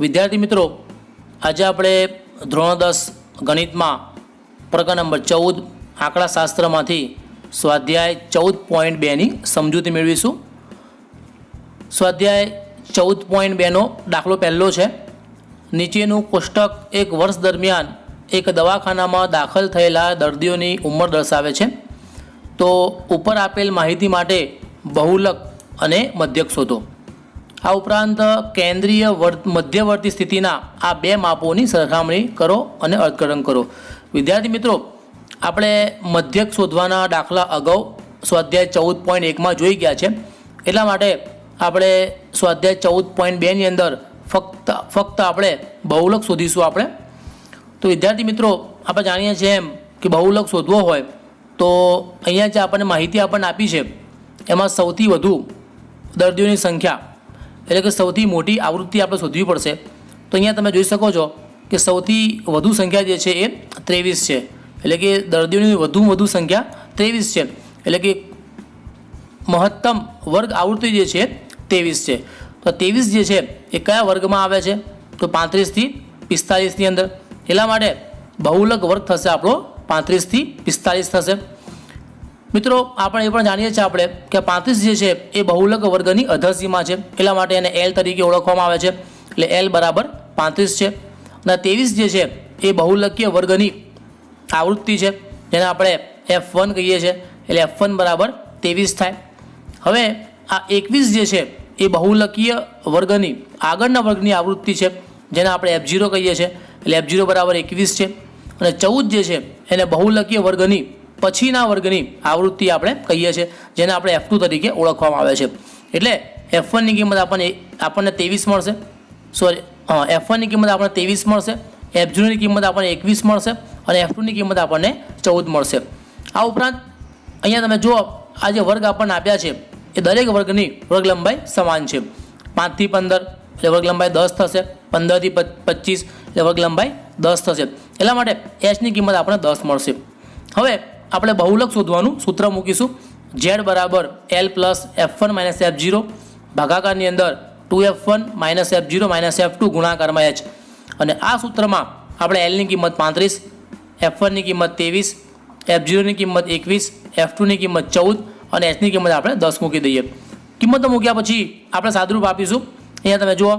વિદ્યાર્થી મિત્રો, આજે આપણે ધોરણ 10 ગણિતમાં પ્રકરણ નંબર 14 આંકડાશાસ્ત્રમાંથી સ્વાધ્યાય 14.2ની સમજૂતી મેળવીશું. સ્વાધ્યાય 14.2નો દાખલો પહેલો છે. નીચેનું કોષ્ટક એક વર્ષ દરમિયાન એક દવાખાનામાં દાખલ થયેલા દર્દીઓની ઉંમર દર્શાવે છે. તો ઉપર આપેલ માહિતી માટે બહુલક અને મધ્યક શોધો. આ ઉપરાંત કેન્દ્રીય મધ્યવર્તી સ્થિતિના આ બે માપોની સરખામણી કરો અને અર્થઘટન કરો. વિદ્યાર્થી મિત્રો, આપણે મધ્યક શોધવાના દાખલા અગાઉ સ્વાધ્યાય 14.1માં જોઈ ગયા છે. એટલા માટે આપણે સ્વાધ્યાય 14.2ની અંદર ફક્ત આપણે બહુલક શોધીશું આપણે. તો વિદ્યાર્થી મિત્રો, આપણે જાણીએ છીએ એમ કે બહુલક શોધવો હોય તો અહીંયા જે આપણને માહિતી આપણને આપી છે એમાં સૌથી વધુ દર્દીઓની સંખ્યા એટલે કે સૌથી મોટી આવૃત્તિ આપણે શોધવી પડશે. તો અહીંયા તમે જોઈ શકો છો કે સૌથી વધુ સંખ્યા જે છે એ 23 છે. એટલે કે દર્દીઓની વધુ સંખ્યા 23 છે. એટલે કે મહત્તમ વર્ગ આવૃત્તિ જે છે 23 છે. તો 23 જે છે એ કયા વર્ગમાં આવે છે? તો 35 થી 45ની અંદર. એટલા માટે બહુલક વર્ગ થશે આપણો 35 થી 45 થશે. મિત્રો, આપણે એ પણ જાણીએ છીએ આપણે કે 35 જે છે એ બહુલક વર્ગની અધસીમા છે. એટલા માટે એને L તરીકે ઓળખવામાં આવે છે. એટલે L બરાબર 35 છે. અને 23 જે છે એ બહુલકીય વર્ગની આવૃત્તિ છે, જેને આપણે F1 કહીએ છીએ. એટલે F1 બરાબર 23 થાય. હવે આ 21 જે છે એ બહુલકીય વર્ગની આગળના વર્ગની આવૃત્તિ છે, જેને આપણે F0 કહીએ છીએ. એટલે F0 બરાબર 21 છે. અને 14 જે છે એને બહુલકીય વર્ગની પછીના વર્ગની આવૃત્તિ આપણે કહીએ છીએ, જેને આપણે F2 તરીકે ઓળખવામાં આવે છે. એટલે F1ની કિંમત આપણને 23 મળશે. F1ની કિંમત આપણને 23 મળશે, F0ની કિંમત આપણને 21 મળશે અને F2ની કિંમત આપણને 14 મળશે. આ ઉપરાંત અહીંયા તમે જુઓ, આ જે વર્ગ આપણને આપ્યા છે એ દરેક વર્ગની વર્ગ લંબાઈ સમાન છે. 5 થી 15 એટલે વર્ગ લંબાઈ 10 થશે. 15 થી 25 એટલે વર્ગ લંબાઈ 10 થશે. એટલા માટે Hની કિંમત આપણને 10 મળશે. હવે આપણે બહુલક શોધવાનું સૂત્ર મૂકીશું. Z બરાબર L plus F1 minus F0 ભાગાકારની અંદર 2F1 minus F0 minus F2 ગુણાકારમાં H. અને આ સૂત્રમાં આપણે Lની કિંમત 35, F1ની કિંમત 23, F0ની કિંમત 21, F2ની કિંમત 14 અને Hની કિંમત આપણે 10 મૂકી દઈએ. કિંમતો મૂક્યા પછી આપણે સાદુરૂપ આપીશું. અહીંયા તમે જુઓ,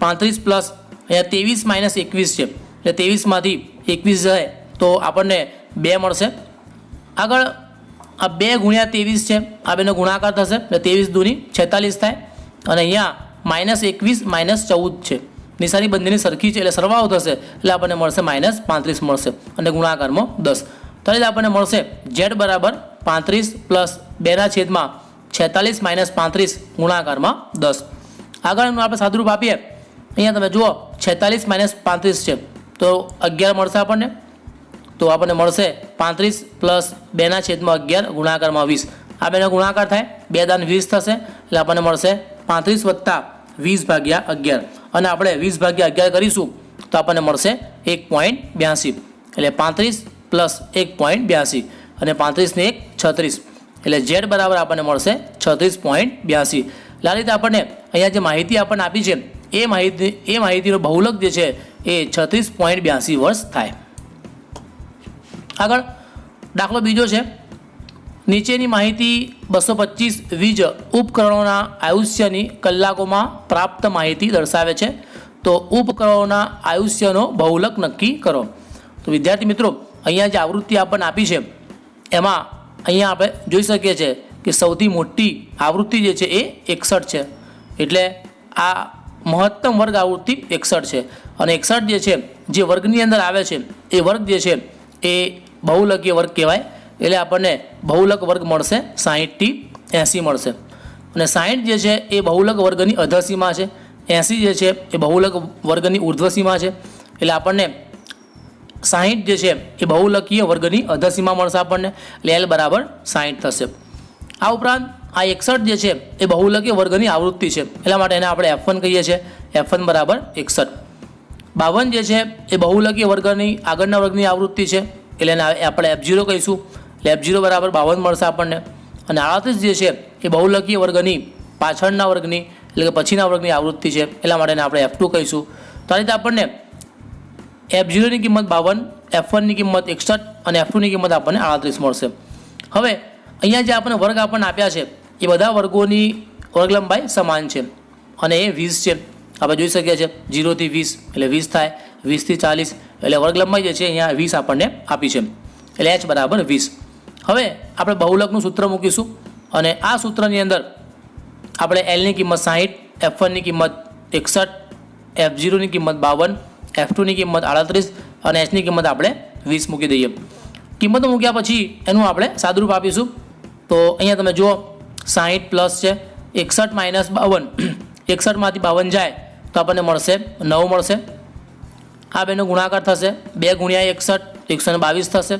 35 પ્લસ અહીંયા 23 માઇનસ 21 છે. એટલે 23માંથી 21 જાય તો આપણને 2 મળશે. આગળ આ 2 ગુણ્યા 23 છે, આ બેનો ગુણાકાર થશે એટલે 23 દૂની 46 થાય. અને અહીંયા માઇનસ 21 માઇનસ 14 છે, નિશાની બંનેની સરખી છે એટલે સરવાળો થશે એટલે આપણને મળશે માઇનસ 35 મળશે અને ગુણાકારમાં 10. તો એટલે આપણને મળશે Z બરાબર 35 પ્લસ 2/46 માઇનસ 35 ગુણાકારમાં 10. આગળનું આપણે સાદુરૂપ આપીએ. અહીંયા તમે જુઓ, 46 માઇનસ 35 છે તો 11 મળશે આપણને. તો આપણને મળશે 35 પ્લસ 2/11 ગુણાકારમાં 20. આ બેનો ગુણાકાર થાય 2 દાન 20 થશે એટલે આપણને મળશે 35 વત્તા 20/11. અને આપણે 20/11 કરીશું તો આપણને મળશે 1.82. એટલે 35 પ્લસ 1.82 અને 35 ને 1 36. એટલે Z બરાબર આપણને મળશે 36.82. એટલે આ રીતે આપણને અહીંયા જે માહિતી આપણને આપી છે એ માહિતીનો બહુલક જે છે એ 36.82 વર્ષ થાય. આગળ દાખલો બીજો છે. નીચેની માહિતી 225 વીજ ઉપકરણોના આયુષ્યની કલાકોમાં પ્રાપ્ત માહિતી દર્શાવે છે. તો ઉપકરણોના આયુષ્યનો બહુલક નક્કી કરો. તો વિદ્યાર્થી મિત્રો, અહીંયા જે આવૃત્તિ આપણને આપી છે એમાં અહીંયા આપણે જોઈ શકીએ છીએ કે સૌથી મોટી આવૃત્તિ જે છે એ 61 છે. એટલે આ મહત્તમ વર્ગ આવૃત્તિ 61 છે. અને 61 જે છે જે વર્ગની અંદર આવે છે એ વર્ગ જે છે એ બહુલકીય વર્ગ કહેવાય. એટલે આપણને બહુલક વર્ગ મળશે 60 થી 80 મળશે. અને 60 જે છે એ બહુલક વર્ગની અધસીમા છે, 80 જે છે એ બહુલક વર્ગની ઉર્ધ્વસીમા છે. એટલે આપણને 60 જે છે એ બહુલકીય વર્ગની અધસીમા મળશે આપણને. એટલે L બરાબર 60 થશે. આ ઉપરાંત આ 61 જે છે એ બહુલકીય વર્ગની આવૃત્તિ છે. એટલા માટે એને આપણે F1 કહીએ છીએ. F1 બરાબર 61. 52 જે છે એ બહુલકીય વર્ગની આગળના વર્ગની આવૃત્તિ છે. એટલે એને આપણે F0 કહીશું. એટલે F0 બરાબર 52 મળશે આપણને. અને 38 જે છે એ બહુલકીય વર્ગની પાછળના વર્ગની એટલે કે પછીના વર્ગની આવૃત્તિ છે, એટલા માટે આપણે F2 કહીશું. તો આ રીતે આપણને F0ની કિંમત 52, F1ની કિંમત 61 અને F2ની કિંમત આપણને 38 મળશે. હવે અહીંયા જે આપણને વર્ગ આપણને આપ્યા છે એ બધા વર્ગોની વર્ગ લંબાઈ સમાન છે અને એ 20 છે. આપણે જોઈ શકીએ છીએ 0 થી 20 એટલે 20 થાય, 20 થી 40 એટલે વર્ગ લંબાઈ જે છે અહીંયા 20 આપણને આપી છે, એટલે h બરાબર 20. હવે આપણે બહુલકનું સૂત્ર મૂકીશું અને આ સૂત્રની અંદર આપણે Lની કિંમત 60, F1ની કિંમત 61, F0ની કિંમત 52, F2ની કિંમત 38 અને Hની કિંમત આપણે 20 મૂકી દઈએ. કિંમતો મૂક્યા પછી એનું આપણે સાદુરૂપ આપીશું. તો અહીંયા તમે જુઓ 60 પ્લસ છે 61 માઇનસ 52, 61માંથી 52 જાય તો આપણને મળશે 9 મળશે. આ બેનો ગુણાકાર થશે 2 ગુણ્યા 61 122 થશે.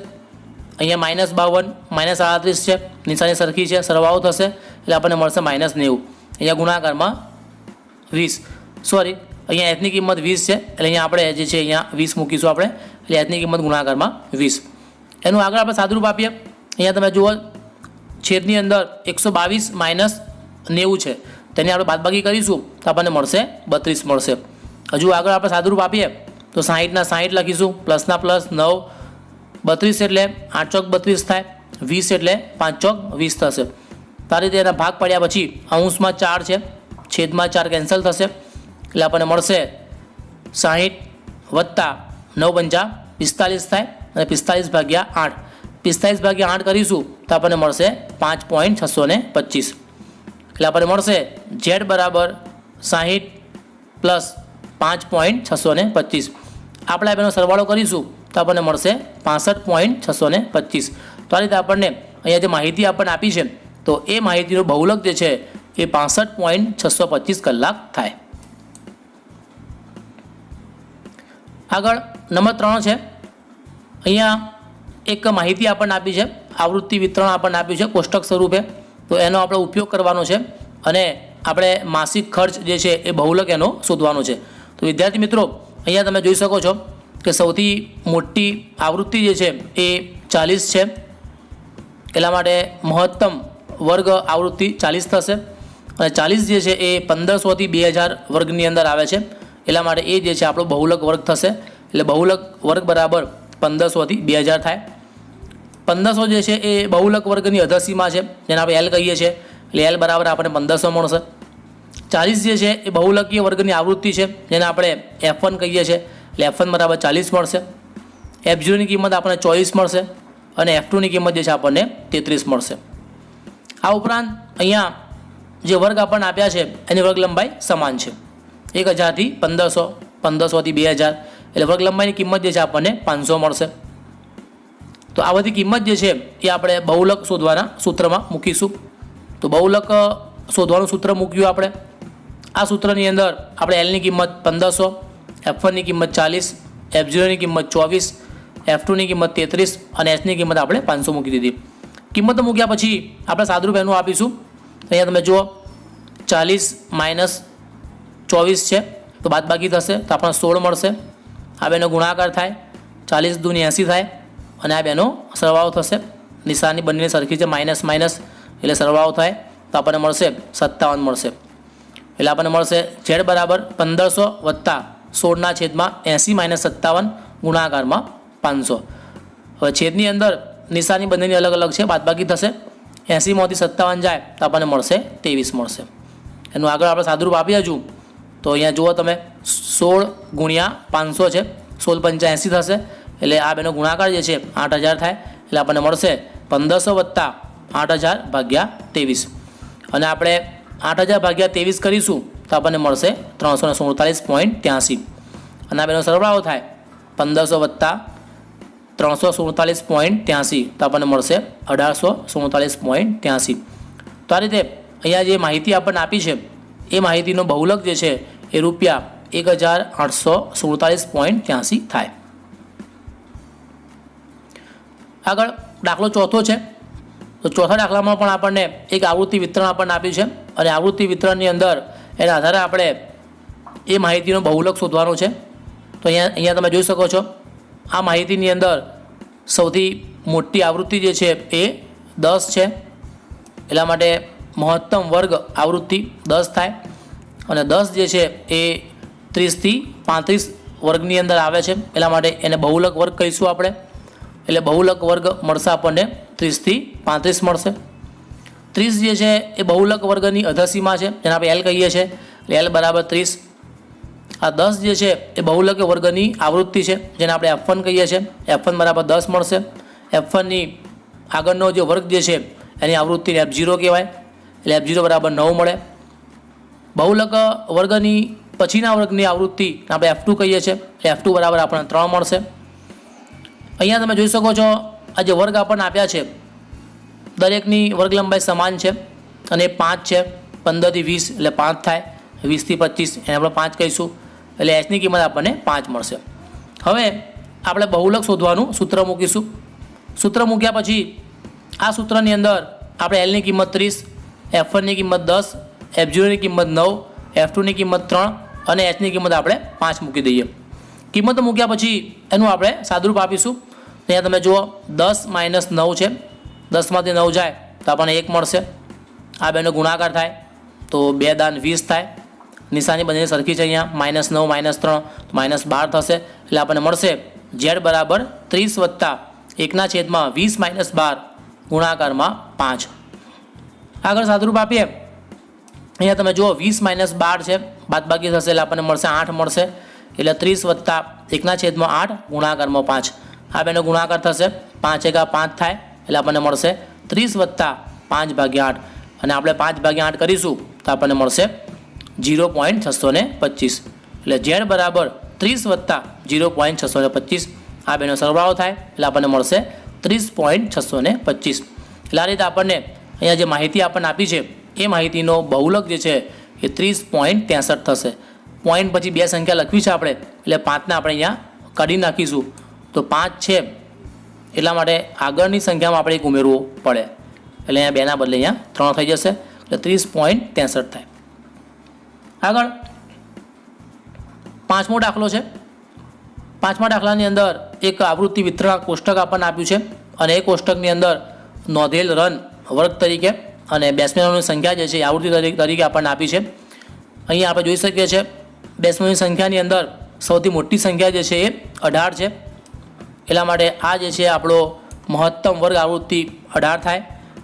અહીંયા માઇનસ 52 માઇનસ 38 છે, નિશાની સરખી છે, સરવાળો થશે એટલે આપણને મળશે માઇનસ 90. અહીંયા ગુણાકારમાં 20 સોરી અહીંયા Hની કિંમત 20 છે એટલે અહીંયા આપણે જે છે અહીંયા 20 મૂકીશું આપણે, એટલે Hની કિંમત ગુણાકારમાં 20. એનું આગળ આપણે સાદુરૂપ આપીએ. અહીંયા તમે જુઓ છેદની અંદર 122 માઇનસ 90 છે, તેની આપણે બાદબાકી કરીશું તો આપણને મળશે 32 મળશે. હજુ આગળ આપણે સાદુરૂપ આપીએ તો 60ના 60 લખીશું, પ્લસના પ્લસ 9, 32 એટલે 8 ચોક 32 થાય, 20 એટલે 5 ચોક 20 થશે. તો આ રીતે એના ભાગ પાડ્યા પછી અંશમાં 4 છે, છેદમાં 4 કેન્સલ થશે એટલે આપણને મળશે 60 વત્તા 9 પંચા 45 થાય અને 45 ભાગ્યા 8, 45 ભાગ્યા 8 કરીશું તો આપણને મળશે 5.625. એટલે આપણને મળશે Z બરાબર 60 પ્લસ 5.625. આપણે આ બેનો સરવાળો કરીશું તો આપણને મળશે 65.625. તો આ રીતે આપણને અહીંયા જે માહિતી આપણને આપી છે તો એ માહિતીનો બહુલક જે છે એ 65.625 કલાક થાય. આગળ નંબર 3 છે. અહીંયા એક માહિતી આપણને આપી છે, આવૃત્તિ વિતરણ આપણને આપ્યું છે કોષ્ટક સ્વરૂપે. તો એનો આપણે ઉપયોગ કરવાનો છે અને આપણે માસિક ખર્ચ જે છે એ બહુલક એનો શોધવાનો છે. તો વિદ્યાર્થી મિત્રો અહીંયા તમે જોઈ શકો છો કે સૌથી મોટી આવૃત્તિ જે છે એ 40 છે, એટલા માટે મહત્તમ વર્ગ આવૃત્તિ 40 થશે અને 40 જે છે એ 1500 થી 2000 વર્ગની અંદર આવે છે, એટલા માટે એ જે છે આપણો બહુલક વર્ગ થશે. એટલે બહુલક વર્ગ બરાબર 1500 થી 2000 થાય. 1500 જે છે એ બહુલક વર્ગની અધસીમા છે, જેને આપણે L કહીએ છીએ, એટલે L બરાબર આપણને 1500 મળશે. 40 જે છે એ બહુલકીય વર્ગની આવૃત્તિ છે, જેને આપણે F1 કહીએ છીએ, એટલે F1 બરાબર 40 મળશે. F0ની કિંમત આપણને 24 મળશે અને F2ની કિંમત જે છે આપણને 33 મળશે. આ ઉપરાંત અહીંયા જે વર્ગ આપણને આપ્યા છે એની વર્ગ લંબાઈ સમાન છે, 1000 થી 1500, 1500 થી 2000, એટલે વર્ગ લંબાઈની કિંમત જે છે આપણને 500 મળશે. તો આ બધી કિંમત જે છે એ આપણે બહુલક શોધવાના સૂત્રમાં મૂકીશું. તો બહુલક શોધવાનું સૂત્ર મૂક્યું આપણે. આ સૂત્રની અંદર આપણે Lની કિંમત 1500, F1ની કિંમત 40, F0ની કિંમત 24, F2ની કિંમત 33 અને Hની કિંમત આપણે 500 મૂકી દીધી. કિંમતો મૂક્યા પછી આપણે સાદુરૂપ એનું આપીશું. અહીંયા તમે જુઓ 40 માઇનસ 24 છે તો બાદબાકી થશે તો આપણને 16 મળશે. આ બેનો ગુણાકાર થાય, 40 દૂની 80 થાય અને આ બેનો સરવાળો થશે. નિશાની બંને સરખી છે, માઇનસ માઇનસ એટલે સરવાળો થાય તો આપણને મળશે 57 મળશે. એટલે આપણને મળશે Z બરાબર 1500 વત્તા 16ના છેદમાં 80 માઇનસ 57 ગુણાકારમાં 500. હવે છેદની અંદર નિશાની બંનેની અલગ અલગ છે, બાદબાકી થશે. 80માંથી 57 જાય તો આપણને મળશે 23 મળશે. એનું આગળ આપણે સાદુરૂપ આપી હજુ તો અહીંયા જુઓ તમે 16 ગુણ્યા 500 છે, 16 પંચા 80 થશે એટલે આ બેનો ગુણાકાર જે છે 8000 થાય. એટલે આપણને મળશે 1500 વત્તા 8000 ભાગ્યા 23 અને આપણે 8000 ભાગ્યા 23 કરીશું તો આપણને મળશે 347.83 અને આ બેનો સરવાળો થાય 1500 વત્તા 347.83 તો આપણને મળશે 1847.83. તો આ રીતે અહીંયા જે માહિતી આપણને આપી છે એ માહિતીનો બહુલક જે છે એ રૂપિયા 1847.83 થાય. આગળ દાખલો ચોથો છે. તો ચોથા દાખલામાં પણ આપણને એક આવૃત્તિ વિતરણ આપણને આપ્યું છે અને આવૃત્તિ વિતરણની અંદર એના આધારે આપણે એ માહિતીનો બહુલક શોધવાનો છે. તો અહીંયા તમે જોઈ શકો છો આ માહિતીની અંદર સૌથી મોટી આવૃત્તિ જે છે એ 10 છે, એટલા માટે મહત્તમ વર્ગ આવૃત્તિ 10 થાય અને 10 જે છે એ 30થી 35 વર્ગની અંદર આવે છે, એટલા માટે એને બહુલક વર્ગ કહીશું આપણે. એટલે બહુલક વર્ગ મળશે આપણને 30થી 35 મળશે. 30 જે છે એ બહુલક વર્ગની અધસીમા છે, જેને આપણે L કહીએ છીએ, એટલે L બરાબર 30. આ 10 જે છે એ બહુલક વર્ગની આવૃત્તિ છે, જેને આપણે F1 કહીએ છીએ, F1 બરાબર 10 મળશે. F1ની આગળનો જે વર્ગ જે છે એની આવૃત્તિને F0 કહેવાય, એટલે F0 બરાબર 9 મળે. બહુલક વર્ગની પછીના વર્ગની આવૃત્તિ આપણે F2 કહીએ છીએ, F2 બરાબર આપણને 3 મળશે. અહીંયા તમે જોઈ શકો છો આ જે વર્ગ આપણને આપ્યા છે દરેકની વર્ગ લંબાઈ સમાન છે અને 5 છે. 15 થી 20 એટલે 5 થાય, 20 થી 25 એને આપણે 5 કહીશું, એટલે Hની કિંમત આપણને 5 મળશે. હવે આપણે બહુલક શોધવાનું સૂત્ર મૂકીશું. સૂત્ર મૂક્યા પછી આ સૂત્રની અંદર આપણે Lની કિંમત 30, F1ની કિંમત 10, F0ની કિંમત 9, F2ની કિંમત 3 અને Hની કિંમત આપણે 5 મૂકી દઈએ. કિંમત મૂક્યા પછી એનું આપણે સાદુરૂપ આપીશું. અહીંયા તમે જુઓ 10 - 9 છે, 10માંથી 9 જાય તો આપણને 1 મળશે. આ બેનો ગુણાકાર થાય તો 2 દાન 20 થાય. નિશાની બંને સરખી છે, અહીંયા -9 - 3 તો -12 થશે. એટલે આપણને મળશે Z બરાબર 30 + 1/20 - 12 ગુણાકારમાં 5. આગળ સાદુરૂપ આપીએ. અહીંયા તમે જુઓ 20 - 12 છે, બાદબાકી થશે એટલે આપણને મળશે 8 મળશે. એટલે 30 + 1/8 ગુણાકારમાં 5. આ બેનો ગુણાકાર થશે, 5 × 5 થાય, એટલે આપણને મળશે 30 + 5/8 અને આપણે 5/8 કરીશું તો આપણને મળશે 0.625. એટલે Z બરાબર 30 + 0.625. આ બેનો સરવાળો થાય એટલે આપણને મળશે 30.625. એટલે આ રીતે આપણને અહીંયા જે માહિતી આપણને આપી છે એ માહિતીનો બહુલક જે છે એ 30.63 થશે. પોઈન્ટ પછી 2 સંખ્યા લખવી છે આપણે, એટલે 5ને આપણે અહીંયા કાઢી નાખીશું તો 5 છે, એટલા માટે આગળની સંખ્યામાં આપણે 1 ઉમેરવું પડે, એટલે અહીંયા 2ના બદલે અહીંયા 3 થઈ જશે, એટલે 30.63 થાય. આગળ 5મો દાખલો છે. 5મા દાખલાની અંદર એક આવૃત્તિ વિતરણ કોષ્ટક આપણને આપ્યું છે અને એ કોષ્ટકની અંદર નોંધેલ રન વર્ગ તરીકે અને બેટ્સમેનોની સંખ્યા જે છે એ આવૃત્તિ તરીકે આપણને આપી છે. અહીંયા આપણે જોઈ શકીએ છીએ બેટ્સમેનોની સંખ્યાની અંદર સૌથી મોટી સંખ્યા જે છે એ 18 છે, એટલા માટે આ જે છે આપણો મહત્તમ વર્ગ આવૃત્તિ 18 થાય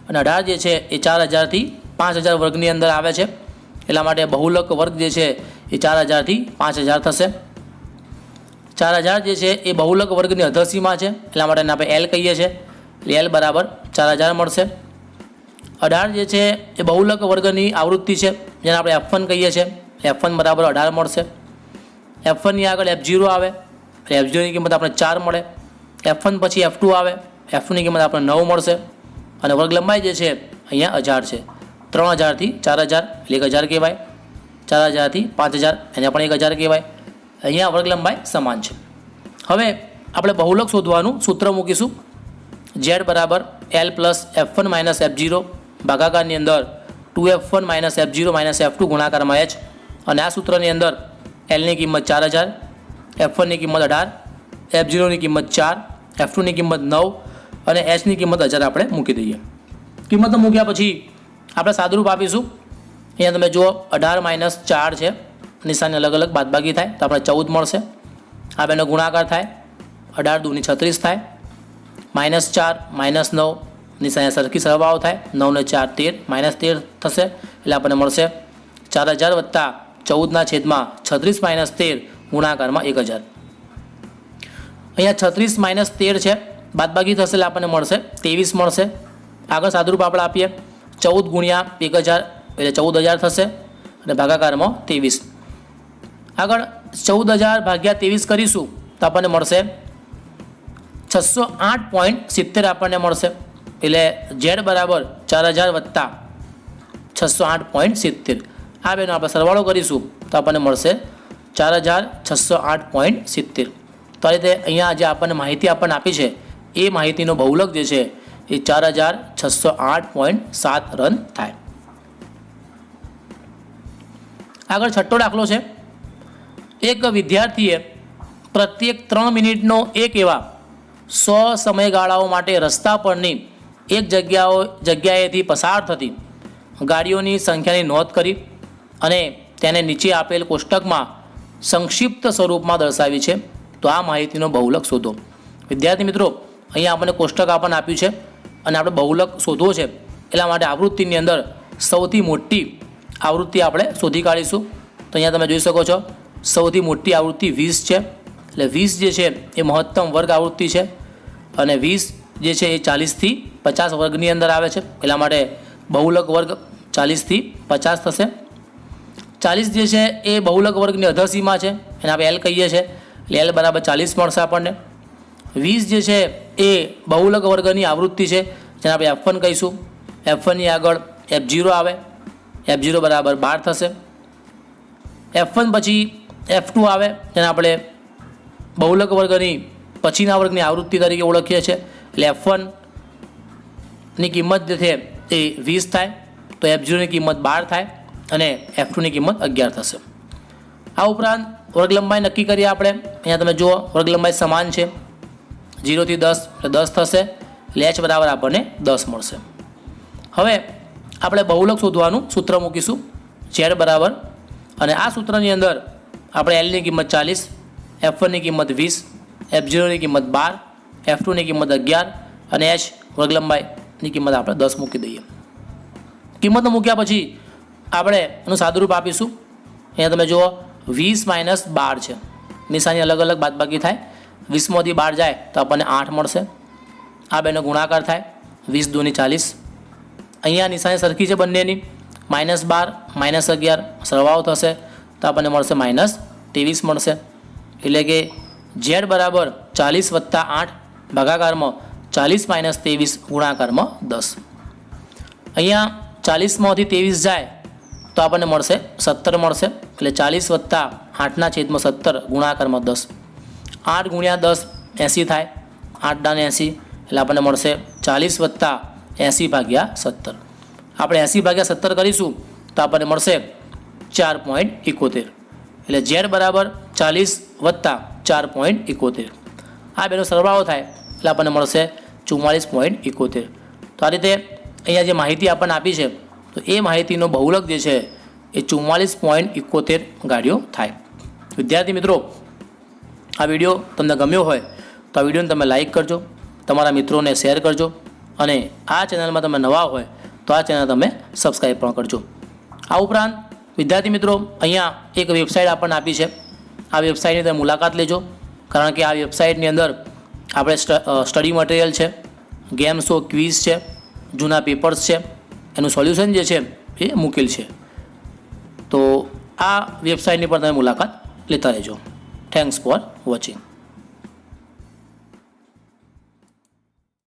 અને 18 જે છે એ 4000 થી 5000 વર્ગની અંદર આવે છે, એટલા માટે બહુલક વર્ગ જે છે એ 4000 થી 5000 થશે. 4000 જે છે એ બહુલક વર્ગની અધસીમા છે, એટલા માટે એને આપણે L કહીએ છીએ, એટલે L બરાબર 4000 મળશે. 18 જે છે એ બહુલક વર્ગની આવૃત્તિ છે, જેને આપણે F1 કહીએ છીએ, F1 બરાબર 18 મળશે. F1ની આગળ F0 આવે, F0ની કિંમત આપણે 4 મળે. F1 પછી F2 આવે, F2ની કિંમત આપણે 9 મળશે અને વર્ગ લંબાઈ જે છે અહીંયા 1000 છે. 3000 થી 4000 એટલે 1000 કહેવાય, 4000 થી 5000 એને પણ 1000 કહેવાય. અહીંયા વર્ગ લંબાઈ સમાન છે. હવે આપણે બહુલક શોધવાનું સૂત્ર મૂકીશું. Z બરાબર L + F1 - F0 ભાગાકારની અંદર 2F1 - F0 - F2 ગુણાકારમાં H, અને આ સૂત્રની અંદર Lની કિંમત 4000, F1ની કિંમત 18, F0ની કિંમત 4, F2ની કિંમત 9 અને Hની કિંમત 1000 આપણે મૂકી દઈએ. કિંમત મૂક્યા પછી આપણે સાદુરૂપ આપીશું. અહીંયા તમે જુઓ 18 - 4 છે, નિશાની અલગ અલગ બાદબાકી થાય તો આપણે 14 મળશે. આ બેનો ગુણાકાર થાય, 18 × 2 = 36 થાય, -4 -9 નિશાની સરખી સરવાળો થાય, 9 ને 4 13 -13 થશે, એટલે આપણને મળશે 4000 + 14/36 - 13 ગુણાકારમાં 1000. અહીંયા 36 - 13 છે, બાદબાકી થશે એટલે આપણને મળશે 23 મળશે. આગળ સાદુરૂપ આપણે આપીએ, 14 × 1000 એટલે 14000 થશે અને ભાગાકારમાં 23. આગળ 14000 / 23 કરીશું તો આપણને મળશે 608.70 આપણને મળશે. એટલે Z બરાબર 4000 + 608.70. આ બેનો આપણે સરવાળો કરીશું તો આપણને મળશે 4608.70. તો આ રીતે અહીંયા જે આપણને માહિતી આપણને આપી છે એ માહિતીનો બહુલક જે છે એ 4608.7 રન થાય. આગળ 6મો દાખલો છે. એક વિદ્યાર્થીએ પ્રત્યેક 3 મિનિટનો એક એવા 100 સમયગાળાઓ માટે રસ્તા પરની એક જગ્યાએથી પસાર થતી ગાડીઓની સંખ્યાની નોંધ કરી અને તેને નીચે આપેલ કોષ્ટકમાં સંક્ષિપ્ત સ્વરૂપમાં દર્શાવી છે. તો આ માહિતીનો બહુલક શોધો. વિદ્યાર્થી મિત્રો, અહીંયા આપણને કોષ્ટક આપણને આપ્યું છે અને આપણે બહુલક શોધવો છે. એટલા માટે આવૃત્તિની અંદર સૌથી મોટી આવૃત્તિ આપણે શોધી કાઢીશું. તો અહીંયા તમે જોઈ શકો છો સૌથી મોટી આવૃત્તિ 20 છે. એટલે 20 જે છે એ મહત્તમ વર્ગ આવૃત્તિ છે અને 20 જે છે એ 40થી 50 વર્ગની અંદર આવે છે. એટલા માટે બહુલક વર્ગ 40થી 50 થશે. 40 જે છે એ બહુલક વર્ગની અધસીમા છે, એને આપણે L કહીએ છીએ. એટલે L બરાબર 40 મળશે આપણને. 20 જે છે એ બહુલક વર્ગની આવૃત્તિ છે, જેને આપણે F1 કહીશું. F1ની આગળ F0 આવે, F0 બરાબર 12 થશે. F1 પછી F2 આવે, જેને આપણે બહુલક વર્ગની પછીના વર્ગની આવૃત્તિ તરીકે ઓળખીએ છીએ. એટલે F1ની કિંમત જે છે એ 20 થાય, તો F0ની કિંમત 12 થાય અને F2ની કિંમત 11 થશે. આ ઉપરાંત વર્ગ લંબાઈ નક્કી કરીએ આપણે. અહીંયા તમે જુઓ વર્ગ લંબાઈ સમાન છે, 0 થી 10 એટલે 10 થશે. એટલે H બરાબર આપણને 10 મળશે. હવે આપણે બહુલક શોધવાનું સૂત્ર મૂકીશું, Z બરાબર, અને આ સૂત્રની અંદર આપણે Lની કિંમત 40, F1ની કિંમત 20, F0ની કિંમત 12, F2ની કિંમત 11 અને H વર્ગ લંબાઈની કિંમત આપણે 10 મૂકી દઈએ. કિંમત મૂક્યા પછી આપણે એનું સાદુરૂપ આપીશું. અહીંયા તમે જુઓ 20 - 12 છે, નિશાની અલગ અલગ બાદબાકી થાય. 20માંથી 12 જાય તો આપણને 8 મળશે. આ બેનો ગુણાકાર થાય, 20 × 2 = 40. અહીંયા નિશાની સરખી છે બંનેની, -12 -11 સરવાળો થશે તો આપણને મળશે -23 મળશે. એટલે કે Z બરાબર 40 + 8 ભાગાકારમાં 40 - 23 ગુણાકારમાં 10. અહીંયા 40માંથી 23 જાય તો આપણને મળશે 17 મળશે. એટલે 40 + 8/17 ગુણાકારમાં 10. 8 × 10 80 થાય, 8 × 80 એટલે આપણને મળશે 40 + 80/17. આપણે 80/17 કરીશું તો આપણને મળશે 4.71. એટલે Z બરાબર 40 + 4.71. આ બેનો સરવાળો થાય એટલે આપણને મળશે 44.71. તો આ રીતે અહીંયા જે માહિતી આપણને આપી છે તો એ માહિતીનો બહુલક જે છે એ 44.71 ગાડીઓ થાય. વિદ્યાર્થી મિત્રો, આ વિડીયો તમને ગમ્યો હોય તો આ વિડીયોને તમે લાઈક કરજો, તમારા મિત્રોને શેર કરજો અને આ ચેનલમાં તમે નવા હોય તો આ ચેનલ તમે સબસ્ક્રાઈબ પણ કરજો. આ ઉપરાંત વિદ્યાર્થી મિત્રો, અહીંયા એક વેબસાઇટ આપણને આપી છે. આ વેબસાઇટની તમે મુલાકાત લેજો, કારણ કે આ વેબસાઇટની અંદર આપણે સ્ટડી મટીરિયલ છે, ગેમ શો, ક્વિઝ છે, જૂના પેપર્સ છે, એનું સોલ્યુશન જે છે એ મૂકેલ છે. તો આ વેબસાઇટની પણ તમે મુલાકાત લેતા રહેજો. Thanks for watching.